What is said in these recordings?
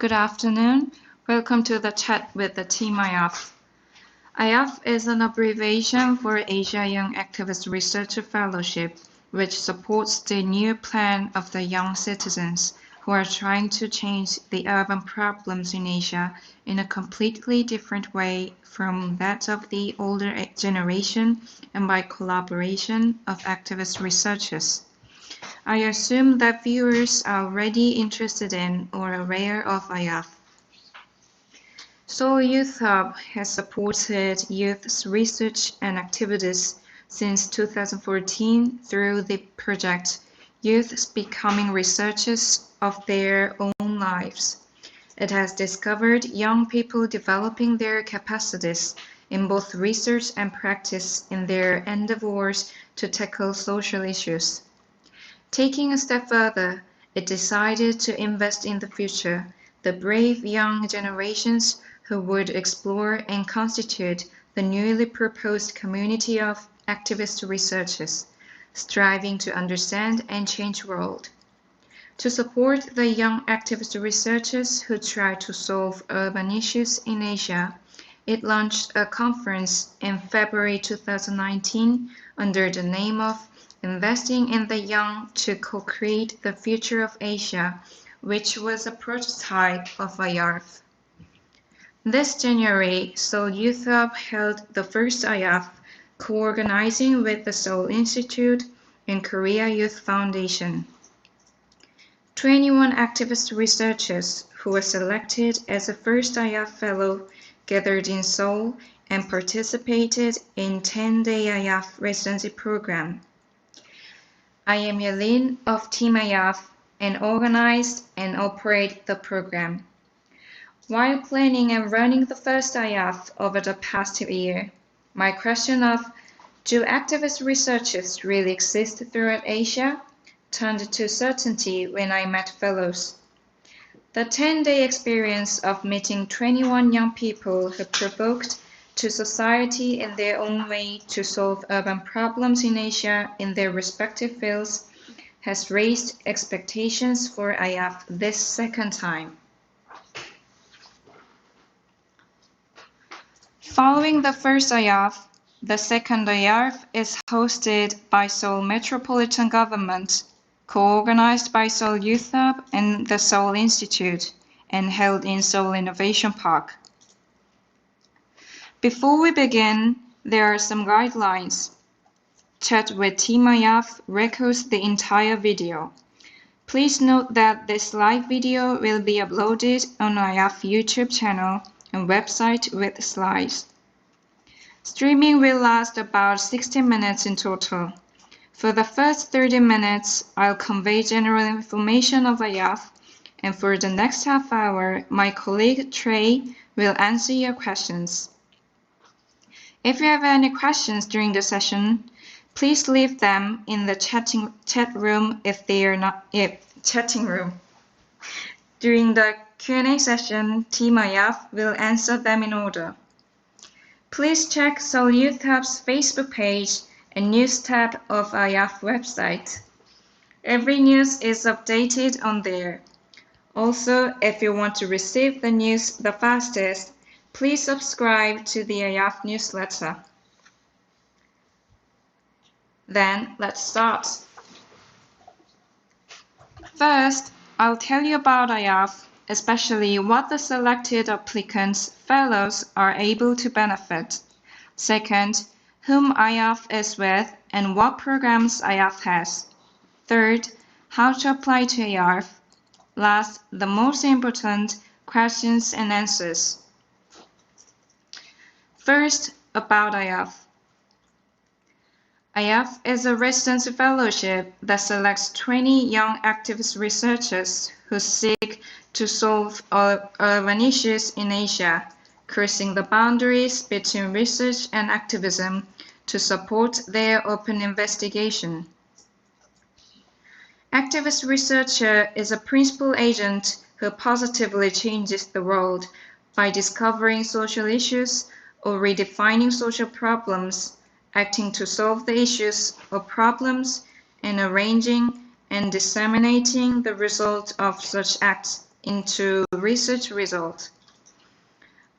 Good afternoon. Welcome to the chat with the team AYARF. AYARF is an abbreviation for Asia Young Activist Researcher Fellowship, which supports the new plan of the young citizens who are trying to change the urban problems in Asia in a completely different way from that of the older generation and by collaboration of activist researchers. I assume that viewers are already interested in or aware of AYARF. Seoul Youth Hub has supported youth research and activities since 2014 through the project Youth Becoming Researchers of Their Own Lives. It has discovered young people developing their capacities in both research and practice in their endeavors to tackle social issues. Taking a step further, it decided to invest in the future, the brave young generations who would explore and constitute the newly proposed community of activist researchers, striving to understand and change the world. To support the young activist researchers who try to solve urban issues in Asia, it launched a conference in February 2019 under the name of Investing in the Young to Co-Create the Future of Asia, which was a prototype of AYARF. This January, Seoul Youth Hub held the first AYARF, co-organizing with the Seoul Institute and Korea Youth Foundation. 21 activist researchers who were selected as a first AYARF fellow gathered in Seoul and participated in 10-day AYARF residency program. I am Yelin of Team AYARF and organized and operate the program. While planning and running the first AYARF over the past year, my question of do activist researchers really exist throughout Asia turned to certainty when I met fellows. The 10-day experience of meeting 21 young people who provoked to society in their own way to solve urban problems in Asia in their respective fields has raised expectations for AYARF this second time. Following the first AYARF, the second AYARF is hosted by Seoul Metropolitan Government, co-organized by Seoul Youth Hub and the Seoul Institute, and held in Seoul Innovation Park. Before we begin, there are some guidelines. Chat with Team AYARF records the entire video. Please note that this live video will be uploaded on AYARF YouTube channel and website with slides. Streaming will last about 60 minutes in total. For the first 30 minutes, I'll convey general information of AYARF, and for the next half hour, my colleague Trey will answer your questions. If you have any questions during the session, please leave them in the chat room if they are not chatting room. During the Q&A session, Team AYARF will answer them in order. Please check Seoul Youth Hub's Facebook page and news tab of AYARF website. Every news is updated on there. Also, if you want to receive the news the fastest, please subscribe to the AYARF newsletter. Then, let's start. First, I'll tell you about AYARF, especially what the selected applicants, fellows, are able to benefit. Second, whom AYARF is with and what programs AYARF has. Third, how to apply to AYARF. Last, the most important, questions and answers. First, about AYARF. AYARF is a residency fellowship that selects 20 young activist researchers who seek to solve urban issues in Asia, crossing the boundaries between research and activism to support their open investigation. Activist researcher is a principal agent who positively changes the world by discovering social issues or redefining social problems, acting to solve the issues or problems, and arranging and disseminating the result of such acts into research results.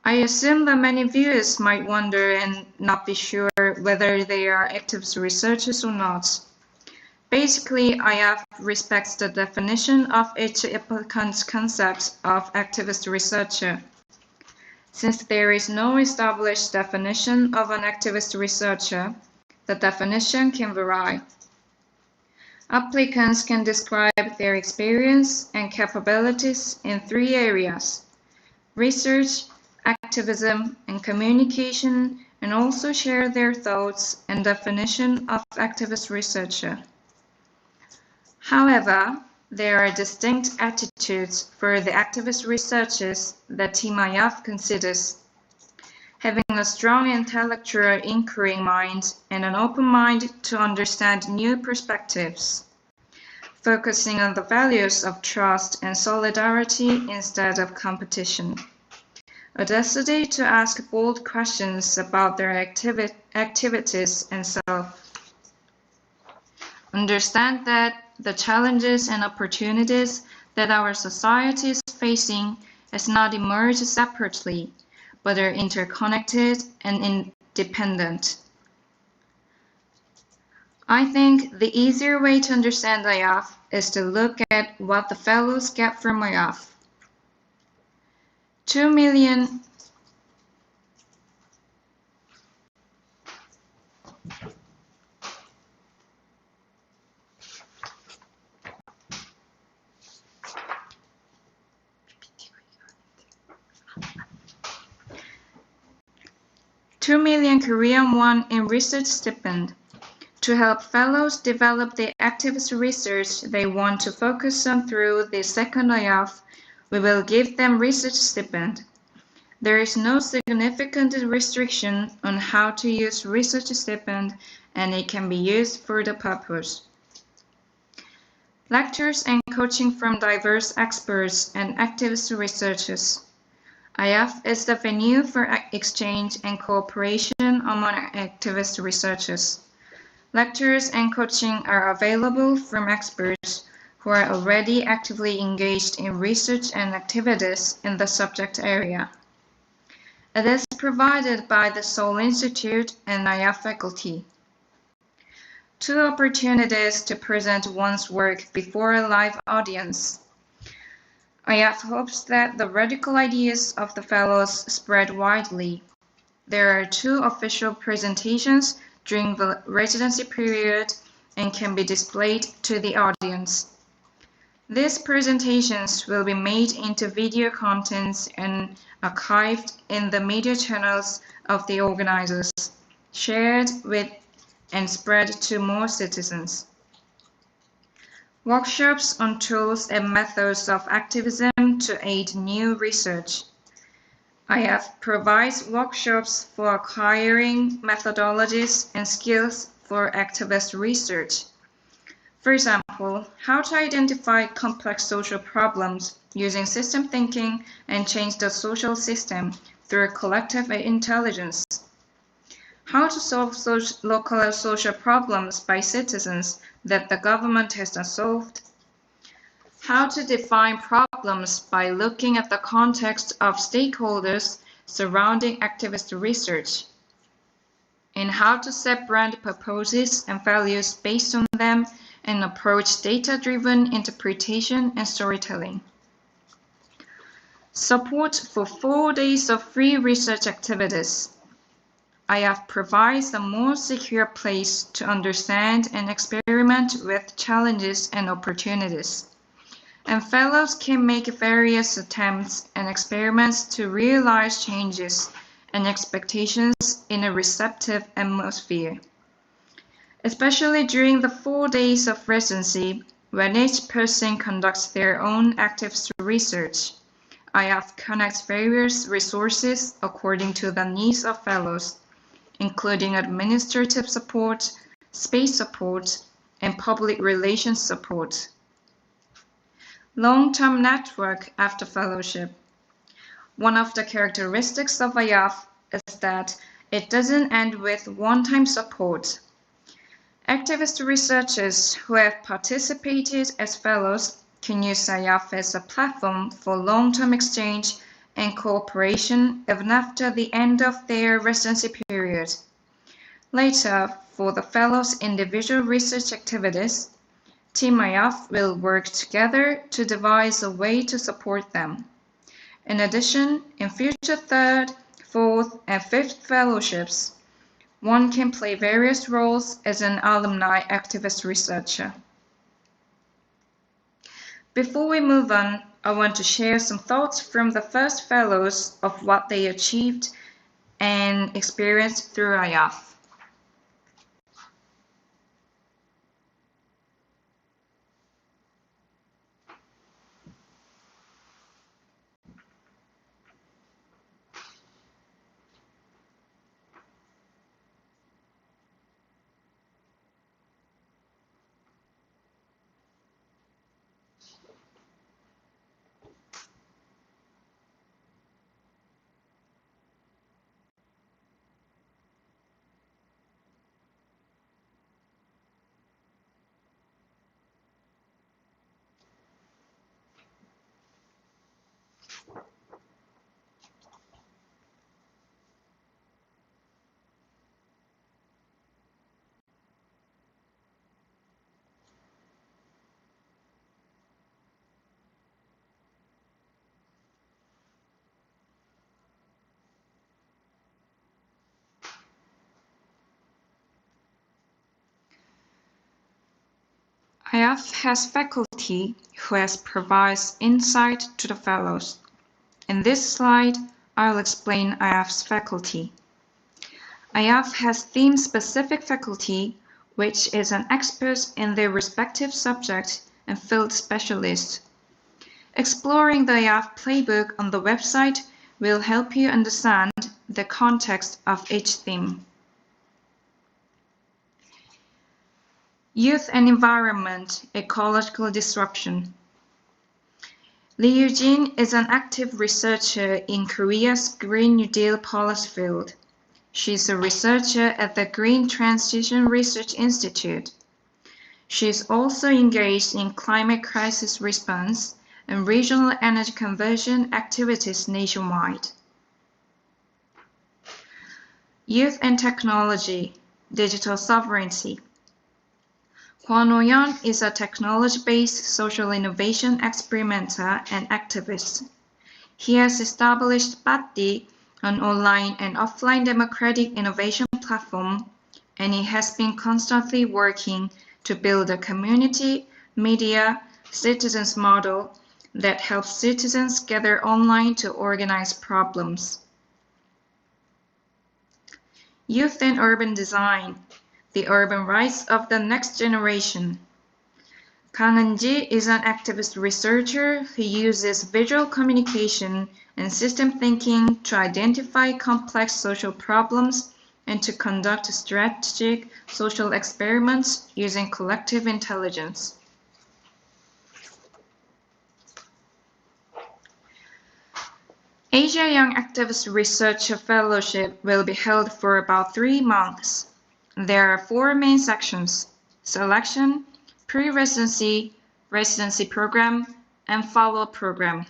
I assume that many viewers might wonder and not be sure whether they are activist researchers or not. Basically, AYARF respects the definition of each applicant's concept of activist researcher. Since there is no established definition of an activist researcher, the definition can vary. Applicants can describe their experience and capabilities in 3 areas: research, activism, and communication, and also share their thoughts and definition of activist researcher. However, there are distinct attitudes for the activist researchers that Team AYARF considers. Having a strong intellectual inquiry mind and an open mind to understand new perspectives. Focusing on the values of trust and solidarity instead of competition. Audacity to ask bold questions about their activities and self. Understand that the challenges and opportunities that our society is facing has not emerged separately, but are interconnected and independent. I think the easier way to understand AYARF is to look at what the fellows get from AYARF. 2 million Korean won in research stipend. To help fellows develop the activist research they want to focus on through the second AYARF, we will give them research stipend. There is no significant restriction on how to use research stipend, and it can be used for the purpose. Lectures and coaching from diverse experts and activist researchers. AYARF is the venue for exchange and cooperation among activist researchers. Lectures and coaching are available from experts who are already actively engaged in research and activities in the subject area. It is provided by the Seoul Institute and AYARF faculty. 2 opportunities to present one's work before a live audience. AYARF hopes that the radical ideas of the fellows spread widely. There are 2 official presentations during the residency period and can be displayed to the audience. These presentations will be made into video contents and archived in the media channels of the organizers, shared with and spread to more citizens. Workshops on tools and methods of activism to aid new research. AYARF provides workshops for acquiring methodologies and skills for activist research. For example, how to identify complex social problems using system thinking and change the social system through collective intelligence. How to solve local social problems by citizens that the government has not solved. How to define problems by looking at the context of stakeholders surrounding activist research. And how to set brand purposes and values based on them and approach data-driven interpretation and storytelling. Support for 4 days of free research activities. AYARF provides a more secure place to understand and experiment with challenges and opportunities. And fellows can make various attempts and experiments to realize changes and expectations in a receptive atmosphere. Especially during the 4 days of residency, when each person conducts their own activist research, AYARF connects various resources according to the needs of fellows, including administrative support, space support, and public relations support. Long-term network after fellowship. One of the characteristics of AYARF is that it doesn't end with one-time support. Activist researchers who have participated as fellows can use AYARF as a platform for long-term exchange and cooperation even after the end of their residency period. Later, for the fellows' individual research activities, Team AYARF will work together to devise a way to support them. In addition, in future third, fourth, and fifth fellowships, one can play various roles as an alumni activist researcher. Before we move on, I want to share some thoughts from the first fellows of what they achieved and experienced through AYARF. AYARF has faculty who provides insight to the fellows. In this slide, I'll explain AYARF's faculty. AYARF has theme-specific faculty, which is an expert in their respective subject and field specialist. Exploring the AYARF playbook on the website will help you understand the context of each theme. Youth and Environment, Ecological Disruption. Lee Eugene is an active researcher in Korea's Green New Deal policy field. She is a researcher at the Green Transition Research Institute. She is also engaged in climate crisis response and regional energy conversion activities nationwide. Youth and Technology, Digital Sovereignty. Kwon Oh-yeon is a technology-based social innovation experimenter and activist. He has established Batti, an online and offline democratic innovation platform, and he has been constantly working to build a community, media, citizens model that helps citizens gather online to organize problems. Youth and Urban Design, the urban rights of the next generation. Kang Eun-ji is an activist researcher who uses visual communication and system thinking to identify complex social problems and to conduct strategic social experiments using collective intelligence. Asia Young Activist Researcher Fellowship will be held for about 3 months. There are 4 main sections: selection, pre-residency, residency program, and follow-up program.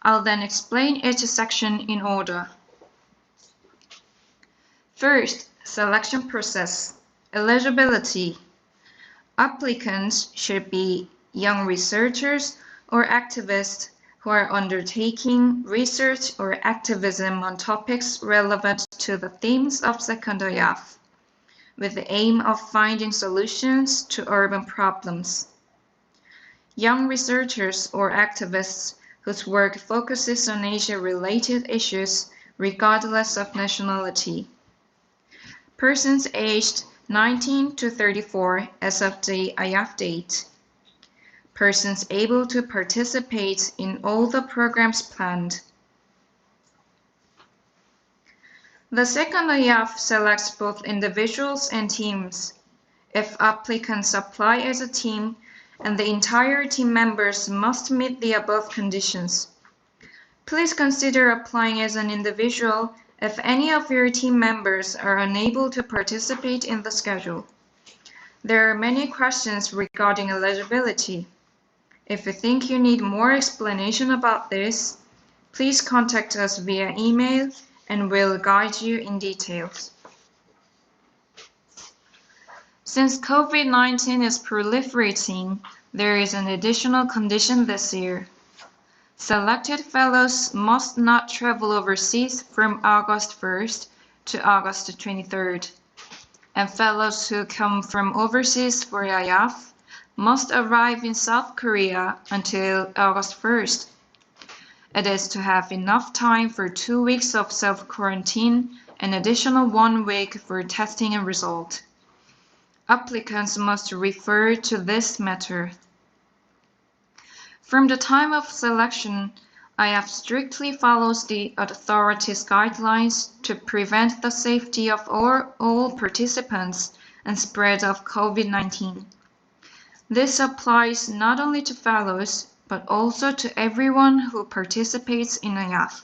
I'll then explain each section in order. First, selection process. Eligibility. Applicants should be young researchers or activists who are undertaking research or activism on topics relevant to the themes of second AYARF, with the aim of finding solutions to urban problems. Young researchers or activists whose work focuses on Asia-related issues regardless of nationality. Persons aged 19 to 34 as of the AYARF date. Persons able to participate in all the programs planned. The second AYARF selects both individuals and teams. If applicants apply as a team, and the entire team members must meet the above conditions. Please consider applying as an individual if any of your team members are unable to participate in the schedule. There are many questions regarding eligibility. If you think you need more explanation about this, please contact us via email and we'll guide you in details. Since COVID-19 is proliferating, there is an additional condition this year. Selected fellows must not travel overseas from August 1st to August 23rd, and fellows who come from overseas for AYARF must arrive in South Korea until August 1st. It is to have enough time for 2 weeks of self-quarantine and additional 1 week for testing and result. Applicants must refer to this matter. From the time of selection, AYARF strictly follows the authorities' guidelines to prevent the safety of all participants and spread of COVID-19. This applies not only to fellows, but also to everyone who participates in AYARF.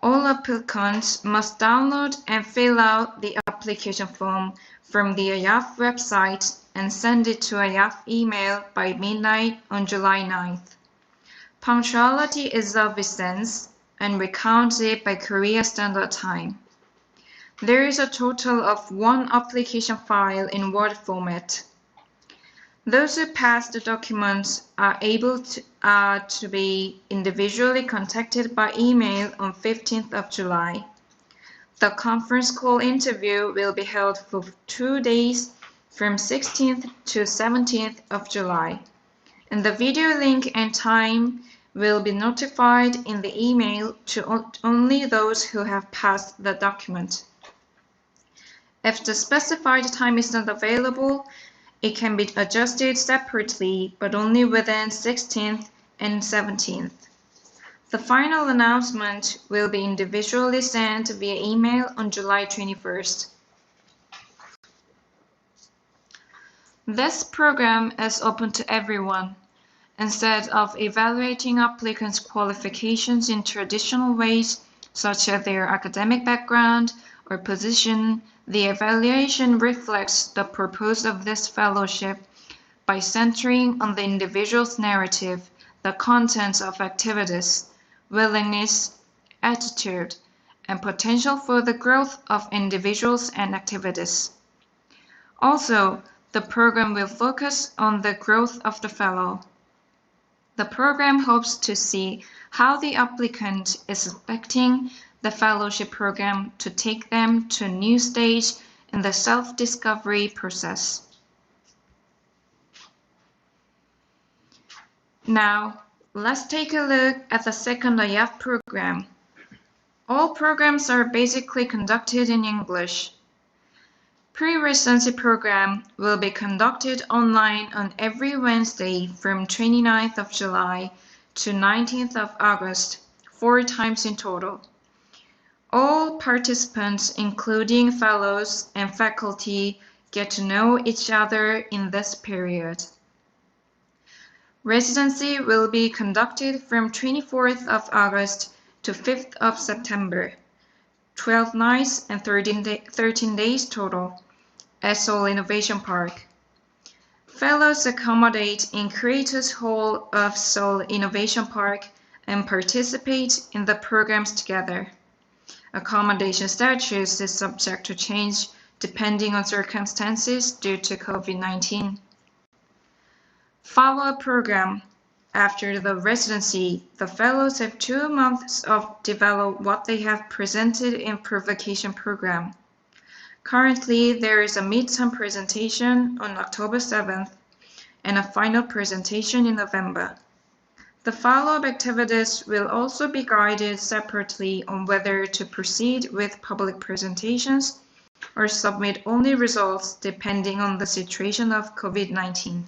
All applicants must download and fill out the application form from the AYARF website and send it to AYARF email by midnight on July 9th. Punctuality is of essence, and we count it by Korea Standard Time. There is a total of 1 application file in Word format. Those who pass the documents are able to be individually contacted by email on 15th of July. The conference call interview will be held for 2 days from 16th to 17th of July, and the video link and time will be notified in the email to only those who have passed the document. If the specified time is not available, it can be adjusted separately, but only within 16th and 17th. The final announcement will be individually sent via email on July 21st. This program is open to everyone. Instead of evaluating applicants' qualifications in traditional ways, such as their academic background or position, the evaluation reflects the purpose of this fellowship by centering on the individual's narrative, the contents of activities, willingness, attitude, and potential for the growth of individuals and activities. Also, the program will focus on the growth of the fellow. The program hopes to see how the applicant is expecting the fellowship program to take them to a new stage in the self-discovery process. Now, let's take a look at the second AYARF program. All programs are basically conducted in English. Pre-residency program will be conducted online on every Wednesday from 29th of July to 19th of August, 4 times in total. All participants, including fellows and faculty, get to know each other in this period. Residency will be conducted from 24th of August to 5th of September, 12 nights and 13 days total, at Seoul Innovation Park. Fellows accommodate in Creators Hall of Seoul Innovation Park and participate in the programs together. Accommodation status is subject to change depending on circumstances due to COVID-19. Follow-up program. After the residency, the fellows have 2 months to develop what they have presented in provocation program. Currently, there is a midterm presentation on October 7th and a final presentation in November. The follow-up activities will also be guided separately on whether to proceed with public presentations or submit only results depending on the situation of COVID-19.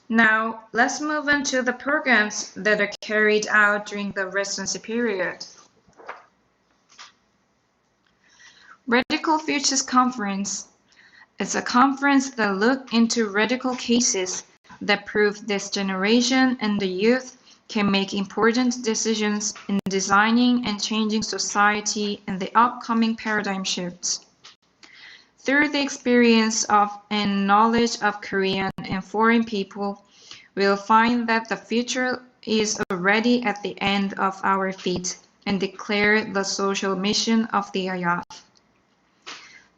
Now, let's move on to the programs that are carried out during the residency period. Radical Futures Conference is a conference that looks into radical cases that prove this generation and the youth can make important decisions in designing and changing society in the upcoming paradigm shifts. through the experience of and knowledge of Korean and foreign people, we'll find that the future is already at the end of our feet and declare the social mission of the AYARF.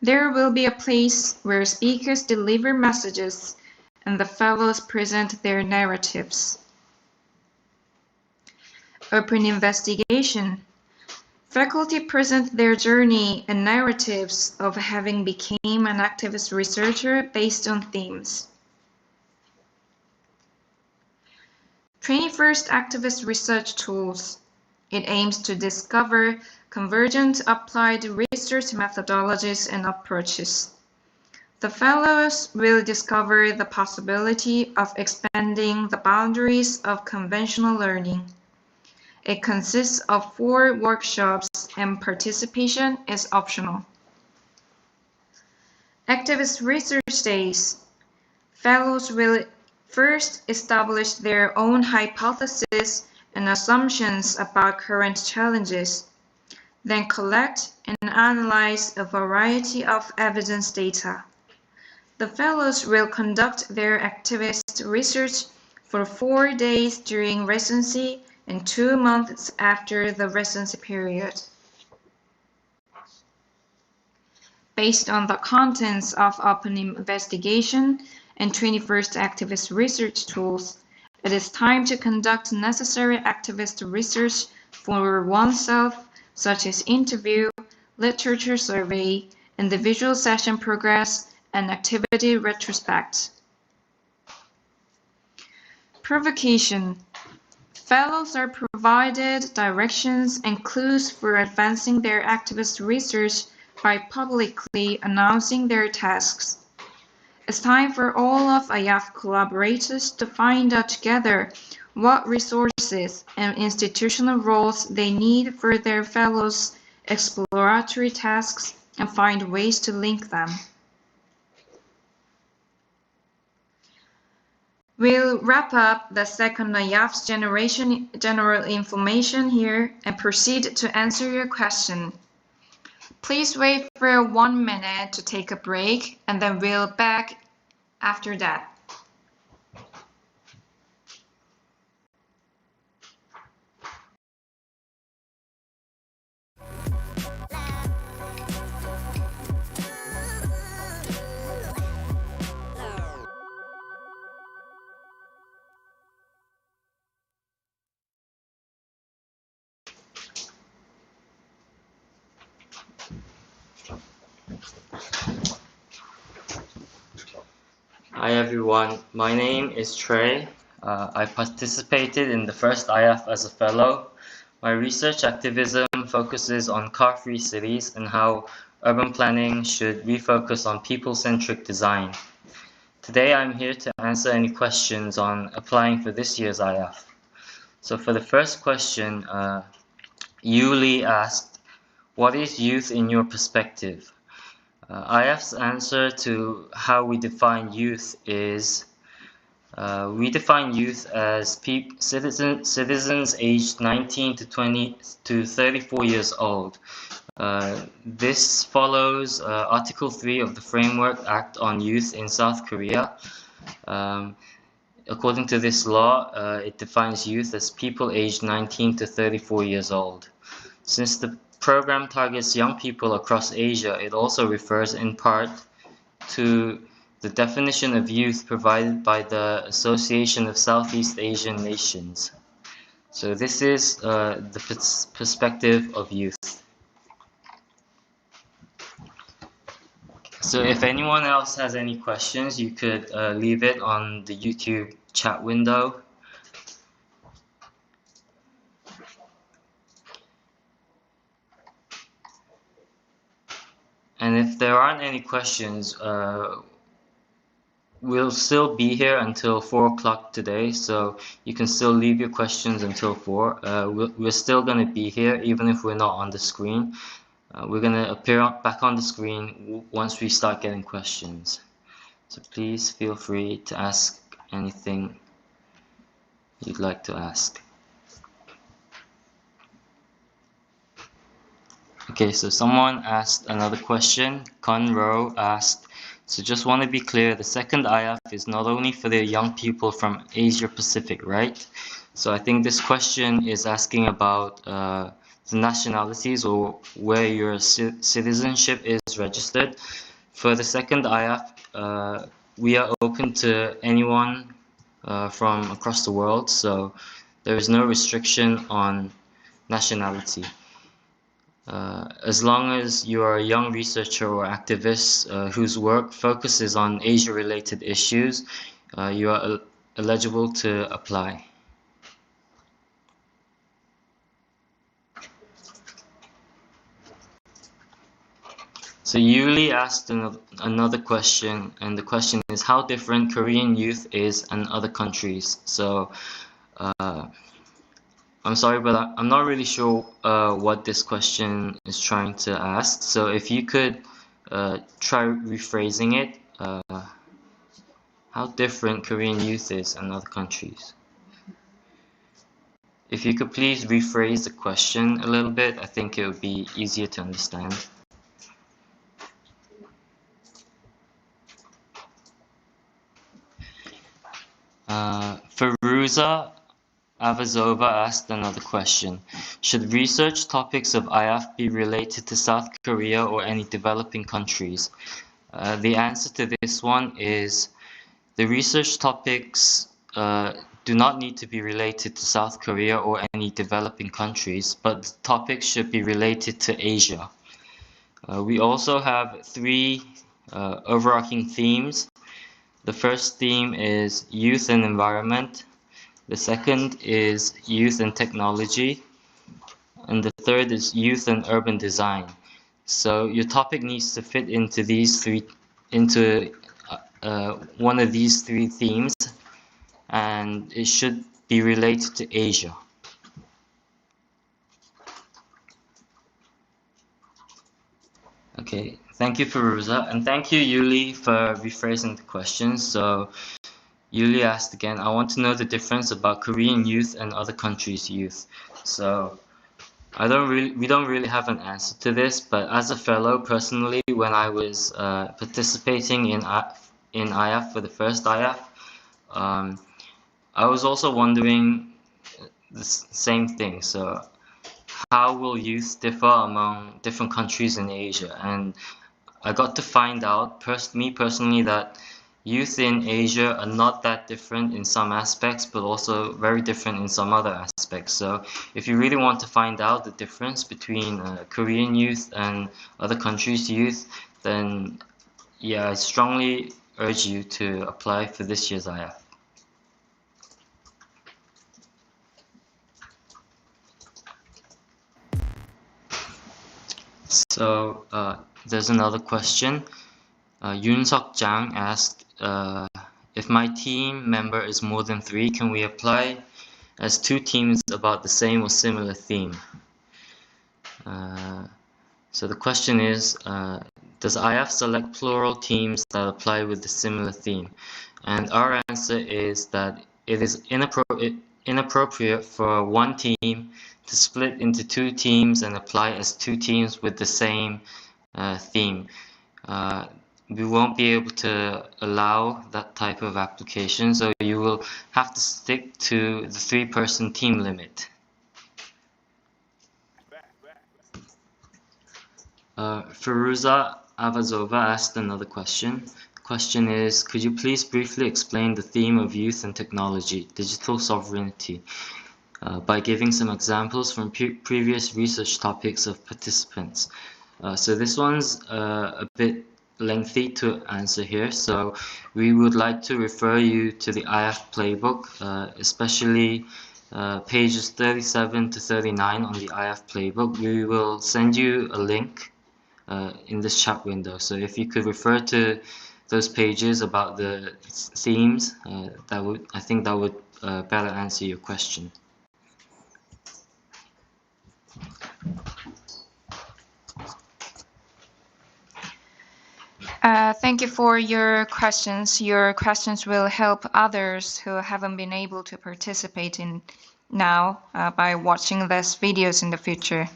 There will be a place where speakers deliver messages and the fellows present their narratives. Open investigation. Faculty present their journey and narratives of having become an activist researcher based on themes. 21st Activist Research Tools. It aims to discover convergent applied research methodologies and approaches. The fellows will discover the possibility of expanding the boundaries of conventional learning. It consists of 4 workshops and participation is optional. Activist Research Days. Fellows will first establish their own hypotheses and assumptions about current challenges, then collect and analyze a variety of evidence data. The fellows will conduct their activist research for 4 days during residency and 2 months after the residency period. Based on the contents of Open Investigation and 21st Activist Research Tools, it is time to conduct necessary activist research for oneself, such as interview, literature survey, individual session progress, and activity retrospect. Provocation. Fellows are provided directions and clues for advancing their activist research by publicly announcing their tasks. It's time for all of AYARF collaborators to find out together what resources and institutional roles they need for their fellows' exploratory tasks and find ways to link them. We'll wrap up the second AYARF's general information here and proceed to answer your question. Please wait for 1 minute to take a break and then we'll back after that. Hi everyone, my name is Trey. I participated in the first AYARF as a fellow. My research activism focuses on car-free cities and how urban planning should refocus on people-centric design. Today I'm here to answer any questions on applying for this year's AYARF. So for the first question, Yuli asked, what is youth in your perspective? AYARF's answer to how we define youth is, we define youth as citizens aged 19 to 34 years old. This follows Article 3 of the Framework Act on Youth in South Korea. According to this law, it defines youth as people aged 19 to 34 years old. Since the program targets young people across Asia, it also refers in part to the definition of youth provided by the Association of Southeast Asian Nations. So this is the perspective of youth. So if anyone else has any questions, you could leave it on the YouTube chat window. And if there aren't any questions, we'll still be here until 4 o'clock today, so you can still leave your questions until 4. We're still going to be here even if we're not on the screen. We're going to appear back on the screen once we start getting questions. So please feel free to ask anything you'd like to ask. Okay, so someone asked another question. Conro asked, so just want to be clear, the second AYARF is not only for the young people from Asia Pacific, right? So I think this question is asking about the nationalities or where your citizenship is registered. For the second AYARF, we are open to anyone from across the world, so there is no restriction on nationality. As long as you are a young researcher or activist whose work focuses on Asia-related issues, you are eligible to apply. So Yuli asked another question, and the question is how different Korean youth is in other countries. So I'm sorry, but I'm not really sure what this question is trying to ask. So if you could try rephrasing it, how different Korean youth is in other countries. If you could please rephrase the question a little bit, I think it would be easier to understand. Feruza Avazova asked another question. Should research topics of AYARF be related to South Korea or any developing countries? The answer to this one is the research topics do not need to be related to South Korea or any developing countries, but the topics should be related to Asia. We also have three overarching themes. The first theme is youth and environment. The second is youth and technology. And the third is youth and urban design. So your topic needs to fit into these three, one of these three themes, and it should be related to Asia. Okay, thank you, Feruza, and thank you, Yuli, for rephrasing the question. So Yuli asked again, I want to know the difference about Korean youth and other countries' youth. So we don't really have an answer to this, but as a fellow, personally, when I was participating in AYAF for the first AYAF, I was also wondering the same thing. So how will youth differ among different countries in Asia? And I got to find out, me personally, that youth in Asia are not that different in some aspects, but also very different in some other aspects. So if you really want to find out the difference between Korean youth and other countries' youth, then yeah, I strongly urge you to apply for this year's AYAF. So there's another question. Yoon Seok Jang asked, if my team member is more than 3, can we apply as 2 teams about the same or similar theme? So the question is, does AYAF select plural teams that apply with the similar theme? And our answer is that it is inappropriate for one team to split into 2 teams and apply as 2 teams with the same theme. We won't be able to allow that type of application, so you will have to stick to the 3-person team limit. Feruza Avazova asked another question. The question is, could you please briefly explain the theme of youth and technology, digital sovereignty, by giving some examples from previous research topics of participants? So this one's a bit lengthy to answer here, so we would like to refer you to the AYAF playbook, especially pages 37 to 39 on the AYAF playbook. We will send you a link in this chat window, so if you could refer to those pages about the themes, I think that would better answer your question. Thank you for your questions. Your questions will help others who haven't been able to participate in now by watching these videos in the future.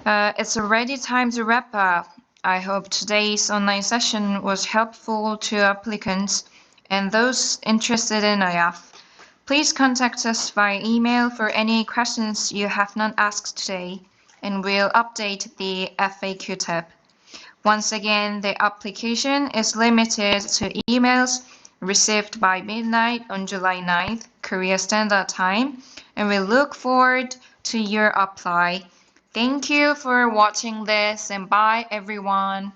It's already time to wrap up. I hope today's online session was helpful to applicants and those interested in AYARF. Please contact us via email for any questions you have not asked today, and we'll update the FAQ tab. Once again, the application is limited to emails received by midnight on July 9th, Korea Standard Time, and we look forward to your apply. Thank you for watching this, and bye everyone.